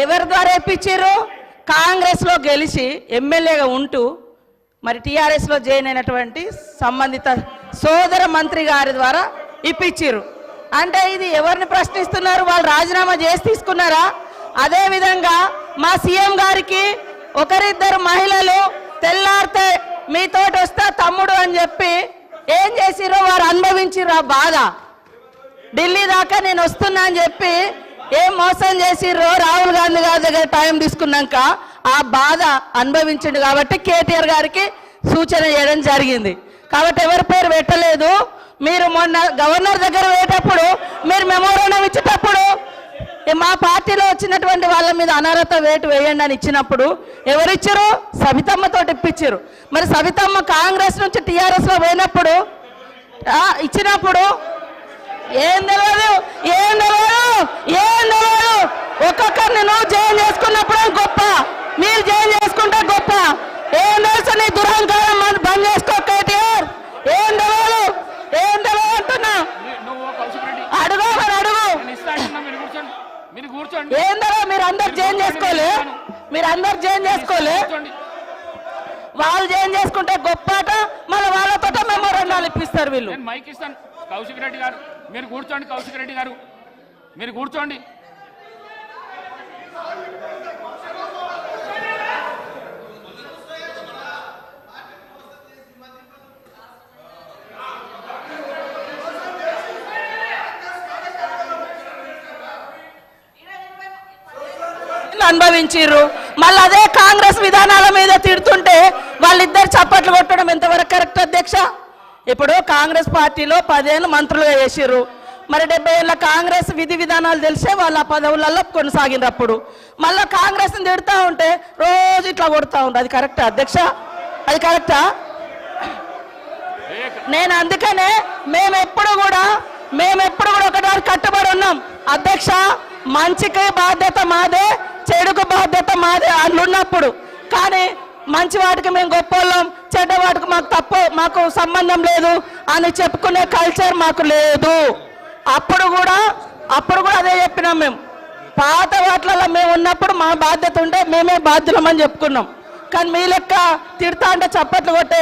ఎవరి ద్వారా ఇప్పించారు? కాంగ్రెస్లో గెలిచి ఎమ్మెల్యేగా ఉంటూ మరి టీఆర్ఎస్లో జాయిన్ అయినటువంటి సంబంధిత సోదర మంత్రి గారి ద్వారా ఇప్పించారు. అంటే ఇది ఎవరిని ప్రశ్నిస్తున్నారు? వాళ్ళు రాజీనామా చేసి తీసుకున్నారా? అదేవిధంగా మా సీఎం గారికి ఒకరిద్దరు మహిళలు తెల్లారితే మీతోటి వస్తా తమ్ముడు అని చెప్పి ఏం చేసిరో వారు అనుభవించిర్రు ఆ బాధ. ఢిల్లీ దాకా నేను వస్తున్నా అని చెప్పి ఏం మోసం చేసిర్రో రాహుల్ గాంధీ గారి దగ్గర టైం తీసుకున్నాక ఆ బాధ అనుభవించిండు. కాబట్టి కేటీఆర్ గారికి సూచన చేయడం జరిగింది. కాబట్టి ఎవరి పేరు పెట్టలేదు. మీరు మొన్న గవర్నర్ దగ్గర పోయేటప్పుడు మీరు మెమోరాండం ఇచ్చేటప్పుడు మా పార్టీలో వచ్చినటువంటి వాళ్ళ మీద అనర్హత వేటు వేయండి అని ఇచ్చినప్పుడు ఎవరిచ్చారు? సబితమ్మతో ఇప్పించారు. మరి సబితమ్మ కాంగ్రెస్ నుంచి టీఆర్ఎస్లో పోయినప్పుడు ఇచ్చినప్పుడు ఏం తెలియదు, ఏం తెలియదు, ఏం తెలియదు. ఒక్కొక్కరిని నువ్వు జాయిన్ చేసుకున్నప్పుడు గొప్ప, మీరు జాయిన్ చేసుకుంటే గొప్ప. ఏం తెలుసు నీ దురహంకారం బంద్ చేసుకో కేటీఆర్. ఏం తెలియదు, ఏం తెలియదు అంటున్నా. అడుగు మరి అడుగు. ఏం తెలియదు? మీరు అందరు జాయిన్ చేసుకోలే, మీరు అందరు జాయిన్ చేసుకోలే. వాళ్ళు జాయిన్ చేసుకుంటే గొప్పట. మళ్ళీ వాళ్ళతో మెమోరాండాలు ఇప్పిస్తారు వీళ్ళు. మైక్ ఇస్తాను. కౌశిక్ రెడ్డి గారు మీరు కూర్చోండి. కౌశిక్ రెడ్డి గారు మీరు కూర్చోండి. అనుభవించారు. మళ్ళీ అదే కాంగ్రెస్ విధానాల మీద తిడుతుంటే వాళ్ళిద్దరు చప్పట్లు కొట్టడం ఎంతవరకు కరెక్ట్ అధ్యక్ష? ఇప్పుడు కాంగ్రెస్ పార్టీలో 10 ఏళ్ళు మంత్రులుగా చేసిర్రు. మరి 70 ఏళ్ళ కాంగ్రెస్ విధి విధానాలు తెలిసే వాళ్ళ పదవులలో కొనసాగినప్పుడు మళ్ళీ కాంగ్రెస్ని తిడుతూ ఉంటే రోజు ఇట్లా కొడుతూ ఉంటారు. అది కరెక్టా అధ్యక్ష? అది కరెక్టా? నేను అందుకనే మేమెప్పుడు కూడా ఒకటి కట్టుబడి ఉన్నాం అధ్యక్ష. మంచికి బాధ్యత మాదే, చెడుకు బాధ్యత మాదే అట్లున్నప్పుడు. కానీ మంచి వాటికి మేము గొప్పవాళ్ళం, చెడ్డ వాటికి మాకు సంబంధం లేదు అని చెప్పుకునే కల్చర్ మాకు లేదు. అప్పుడు కూడా అదే చెప్పినాం. మేము పాత వాటిలలో మేము ఉన్నప్పుడు మా బాధ్యత ఉంటే మేమే బాధ్యులమని చెప్పుకున్నాం. కానీ మీ లెక్క తిడతా అంటే చప్పట్లు కొట్టే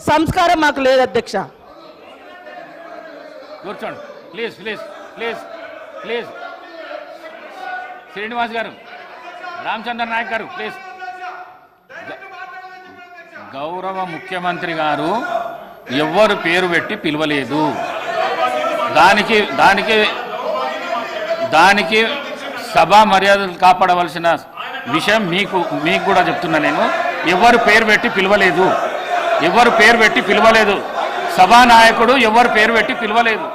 సంస్కారం మాకు లేదు అధ్యక్ష. కూర్చోండి please please please please. Srinivas గారు, రామచంద్ర నాయక్ గారు ప్లీజ్. గౌరవ ముఖ్యమంత్రి గారు ఎవ్వరు పేరు పెట్టి పిలవలేదు. దానికి సభా మర్యాదలు కాపాడవలసిన విషయం మీకు కూడా చెప్తున్నా. నేను ఎవరు పేరు పెట్టి పిలవలేదు, ఎవరు పేరు పెట్టి పిలవలేదు. సభానాయకుడు ఎవరు పేరు పెట్టి పిలవలేదు.